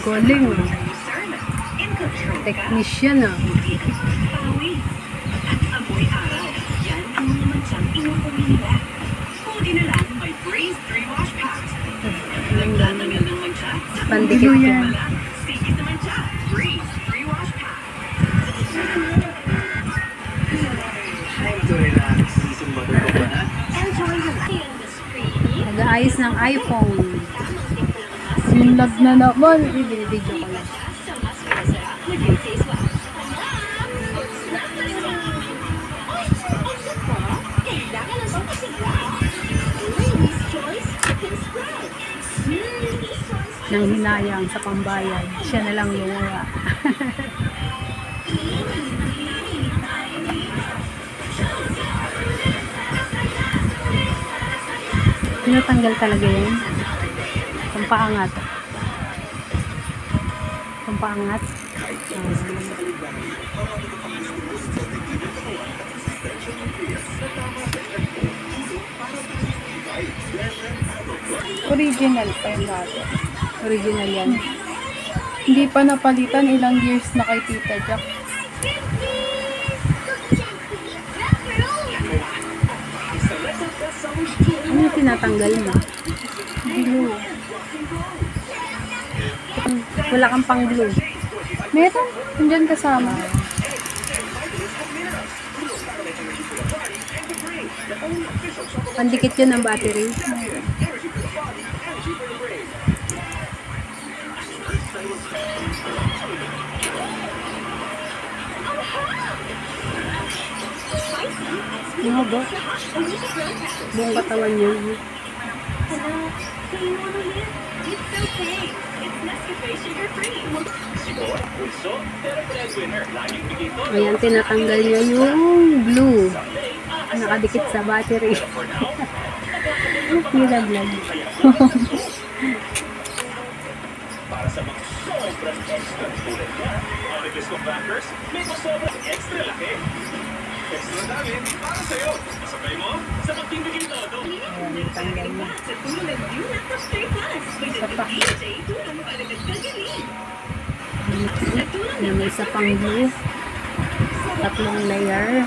Galing. Technician ah. Pandikit yan. Nag-aayos ng iPhone. Sinlag na naman. Binibidyo ko lang. Nang hinayang sa pambayad, siya na lang lumura. Tinatanggal talaga yun. Pampaangat. Pampaangat. Original pa yun natin. Original yan. Hindi pa napalitan, ilang years na kay Tita Jack. Ano yung tinatanggal mo? Glue. Wala kang pang glue. Meron, andyan kasama. Pandikit yun ng battery. Ano ba? Buong katawan niya. Ayan, tinatanggal niya yung glue. Nakadikit sa battery. Nilaglag. Para sa mga sobrang extra tulad niya, ang Nabisco Crackers may sobrang extra laki. Extra dami para sa'yo. Masabay mo sa pagtindagin todo. Ayan, tanggal niya. Ayan, may isa pang glue. Tatlong layer.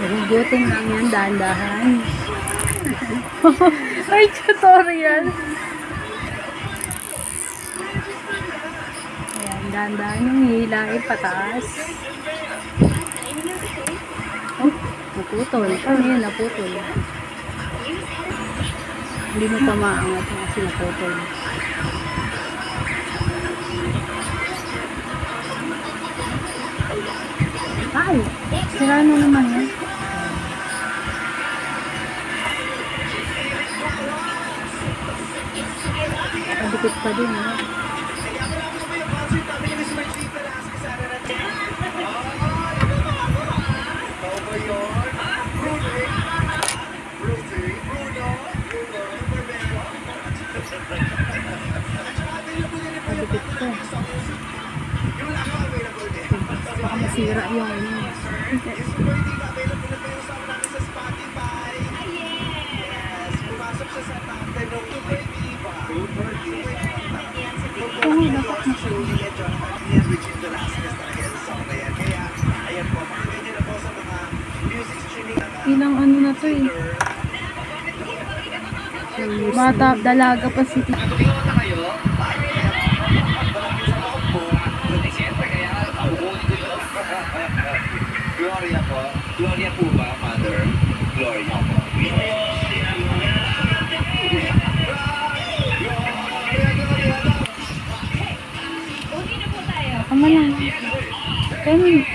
Hugutin lang yan, dahan-dahan. Ay, tutorial. Ayan, dahan-dahan yung hilain pataas. Oh, naputol. Ano yun, naputol. Hindi mo pa maangat kasi naputol. Ay! Sira na naman yan. Padikit pa din, ha? Padikit ko. Baka masira yung ano. Ilang ano na to eh. Bata, dalaga pa si Tita. Gloria po. Gloria po ba, Mother? Gloria po. Tama lang. 10 minutes.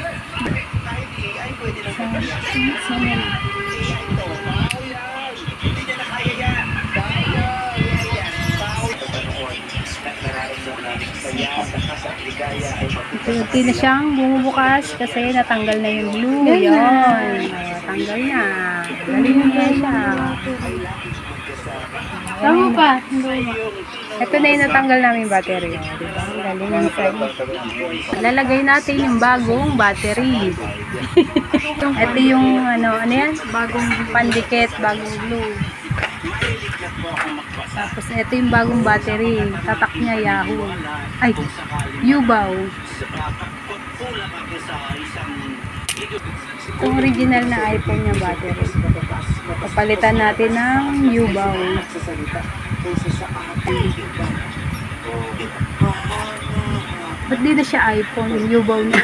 Unti na siyang bumubukas kasi natanggal na yung glue. Yun. Tanggal na. Galing niya siya. Tama pa. Ito na yung natanggal namin battery. Diba? Galing niya siya. Lalagay natin yung bagong battery. Ito yung ano yan? Bagong pandikit, bagong glue. Tapos ito yung bagong battery. Tatak niya Yahoo. Ay, Yubaw. Itong original na iPhone niya battery. Papalitan natin ng Yubaw. Ba't di na siya iPhone? Yung Yubaw niya.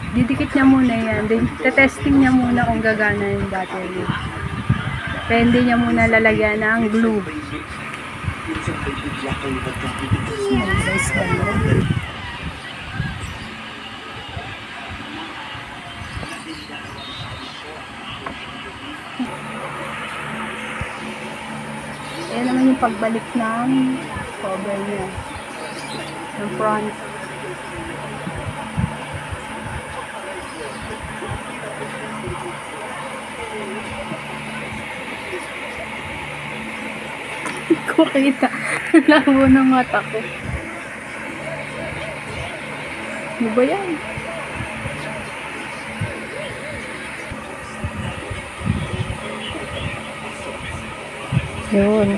Didikit niya muna yan. Testing niya muna kung gagana yung battery. Pwede niya muna lalagyan ng glue. Ayan naman yung pagbalik ng cover niya. Ng front. Ko kita. Labo ng mata ko. Ano ba yan? Yun.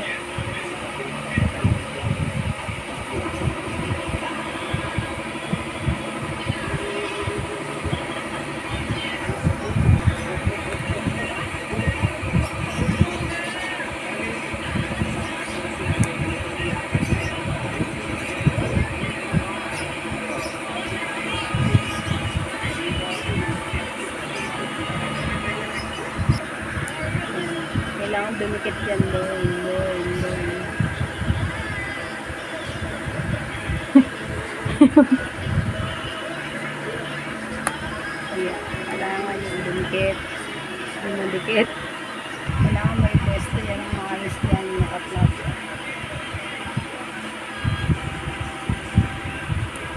Kailangan dumikit yan doon. Ayan, kailangan yung dumikit. Dumikit. Kailangan may pwesto yan ang mga alis yan yung nakaplug.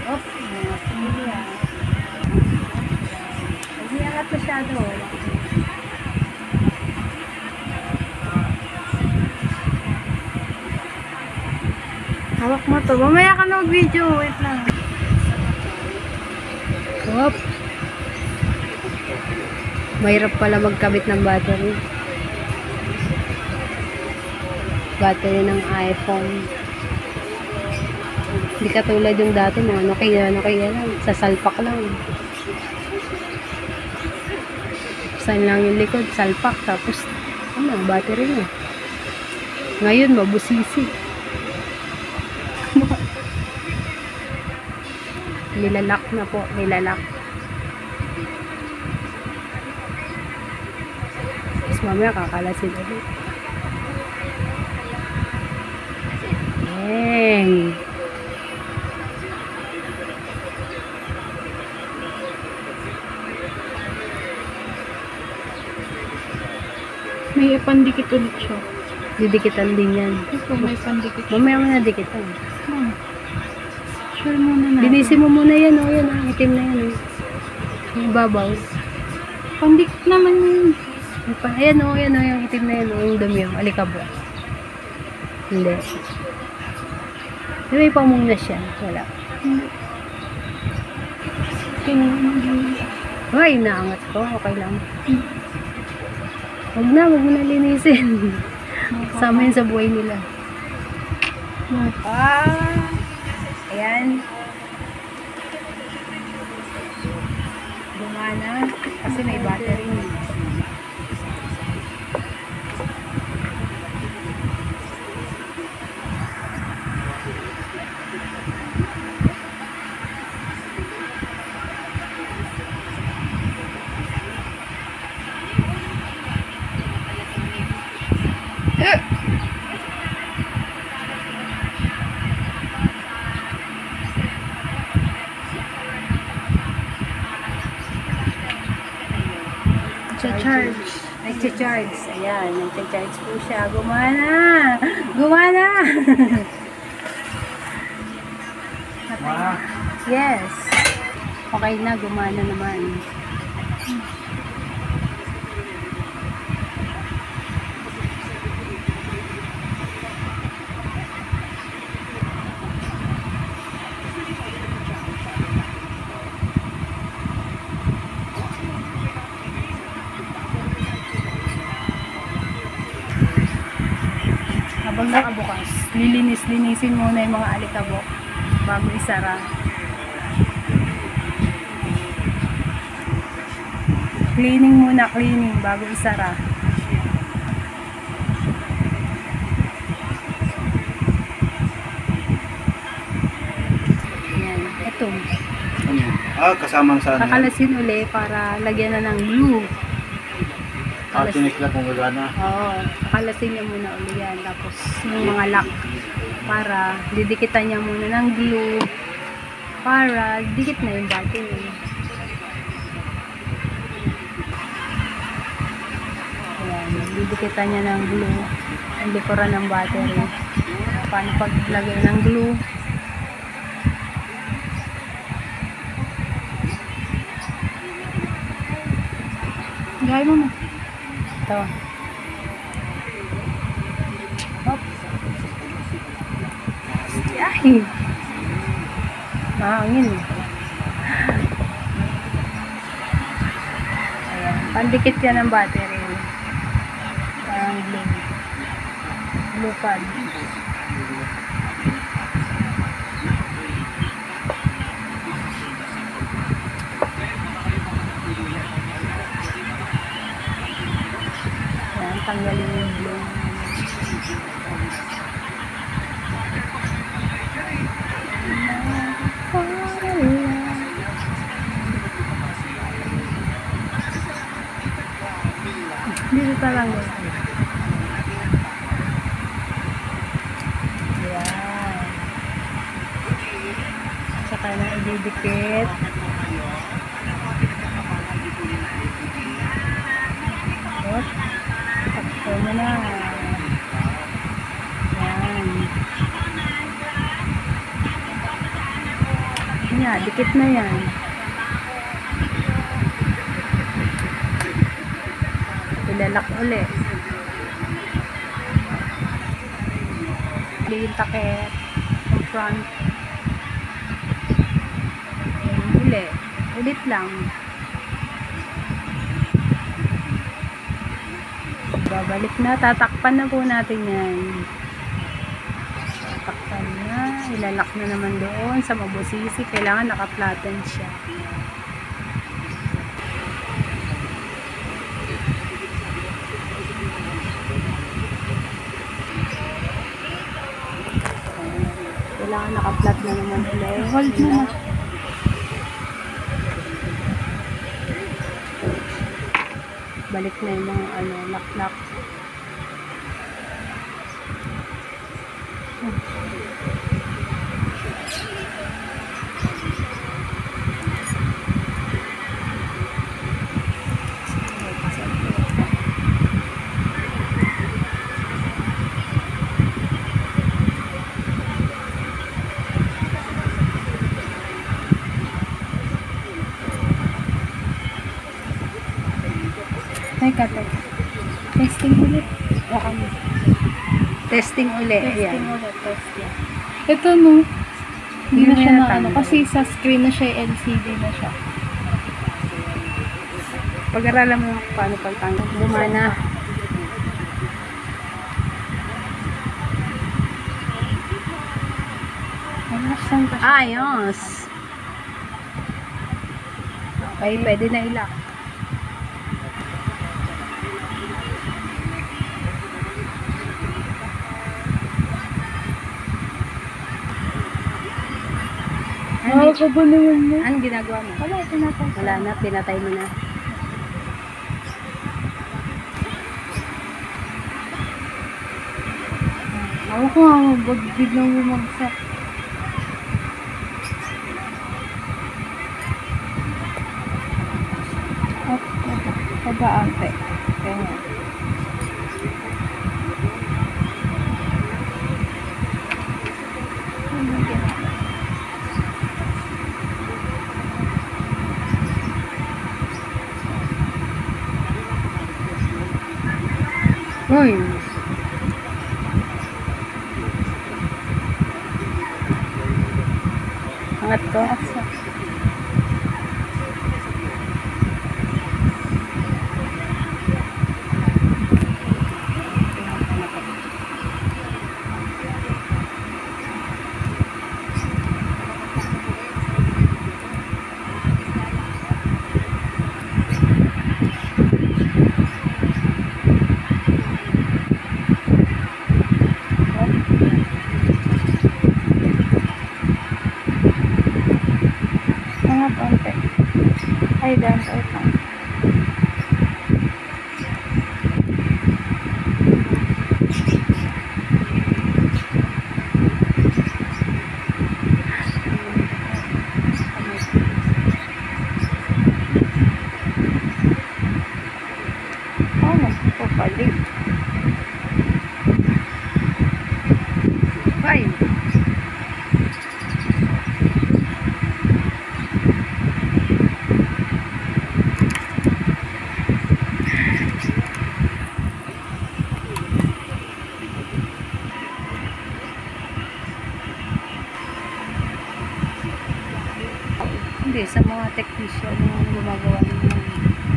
Oh, mga pumili. Hindi angat masyado. Hawak mo to. Mamaya ka na mag-video. Wait lang. Whoop. Mahirap pala magkabit ng battery. Battery ng iPhone. Hindi katulad yung dati mga Nokia lang. Sasalpak lang. Saan lang yung likod? Salpak. Tapos, battery na. Ngayon, mabusisi. Nilalak na po, nilalak. Tapos mamaya kakalasin ulit. Yay! May pandikit ulit siya. Didikitan din yan. Ito, may pandikit. Mamaya mo na dikitan. Sure muna na. Linisin mo muna yan, oh. Yan, oh. Itim na yan, oh. Yung babaw. Pandikit naman yun. Ayan, oh. Yan, oh. Yung itim na yan, oh. Yung dumi, oh. Alikabo. Hindi. May pamong na siya. Wala. Ay, naangat ko. Okay lang. Huwag mo na linisin. Kasama yun sa buhay nila. Ayan. Gumana. Kasi may battery. Nag-charge. Ayan, nag-charge po siya. Gumana! Gumana! Yes. Okay na, gumana naman. nakabukas. Linisin muna yung mga alikabok bago isara. Cleaning muna, cleaning bago isara. Yan, ito. Ano yan? Kasama sa ano? Kakalasin uli para lagyan na ng glue. Tinikla kung gagana. Oo, kakalasin niya muna uli yan. Tapos yung mga lock para didikitan niya muna ng glue para dikit na yung battery. Ayan, didikitan niya ng glue ang likuran ng battery. Paano paglagay ng glue? Gaya mo na. Ito. Hop. Ay! Mahangin. Ayan. Pandikit yan ng battery. Parang glue. Glue pad. Ayan. Tanggalin yung glue. Dito talaga. Ayan. Saka na ididikit. Hop. Sakto mo na. Ayan. Ayan, dikit na yan. Ilalak ulit. Yung takip. Yung front. Uli. Ulit lang. Babalik na. Tatakpan na po natin yan. Tatakpan na. Ilalak na naman doon sa mabusisi. Kailangan naka-flatten siya. Kailangan naka-flat na naman ulit. Hold mo na. Balik na yung mga lock-lock. Teka. Testing ulit. Testing uli. Testing Ayan. ulit. Testing. Ito no. Hindi na siya na ano. Kasi sa screen na siya, LCD na siya. Pag-aralan mo kung paano pagtanggal. Lumana. Ayos. Okay, pwede na ilak. Nakakaba naman mo. Anong ginagawa mo? Wala, tinatay. Wala na, pinatay mo na. Ako ko nga, wag biglang bumagsak. Up, pabaante. Kaya nga. Uy. Angat ko. Ay, dance out lang. Oh, papalig. Five. Hindi, sa mga technician yung gumagawa ng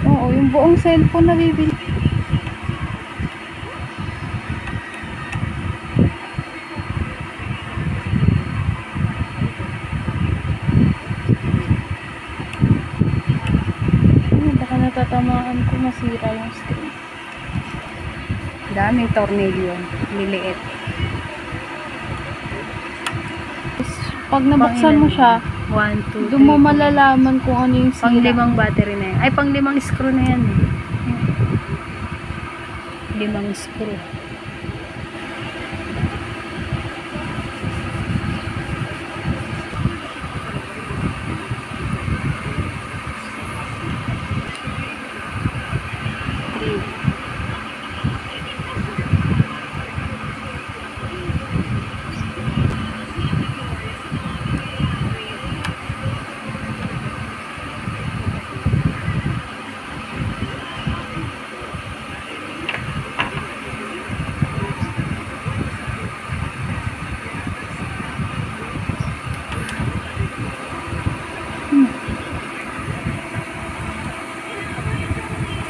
Oo, yung buong cellphone na bibili. Baka natatamaan ko masira yung screen. daming tornilyo, liliit. Pag nabuksan mo siya, 1, 2, 3, doon mo malalaman kung ano yung pang sira. 5 battery na yan. Ay, pang 5 screw na yan. 5 screw.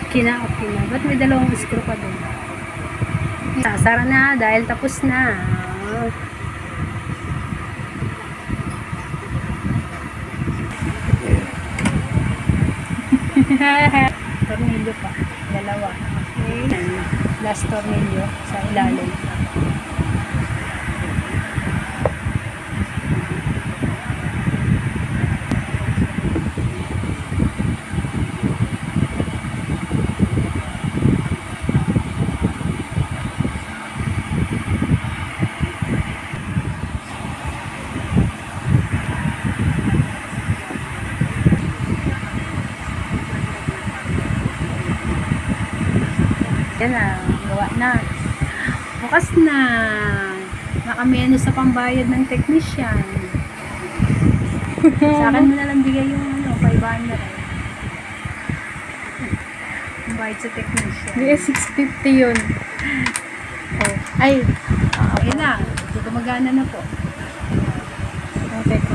Kinaot na. Ba't may 2 screw pa doon? Sasara na dahil tapos na. Tornilyo pa. 2. Okay. Last tornilyo sa ilalim. Yan na, gawa na. Bukas na. Nakameno sa pambayad ng technician. Sa akin mo na lang bigay yung 500. Pambayad sa technician. Hindi, 650 yun. Oh, Ay, okay na. Gumagana na po. okay ko.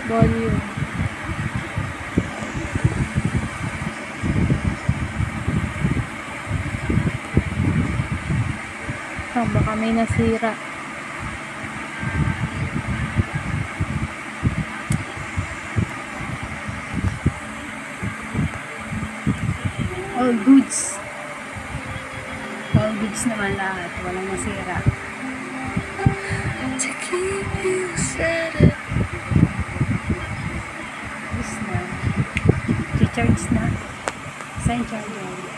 Volume. Oh, baka may nasira. All goods. All goods naman lahat. Walang masira. Gusto na. Charge na. Sign charger.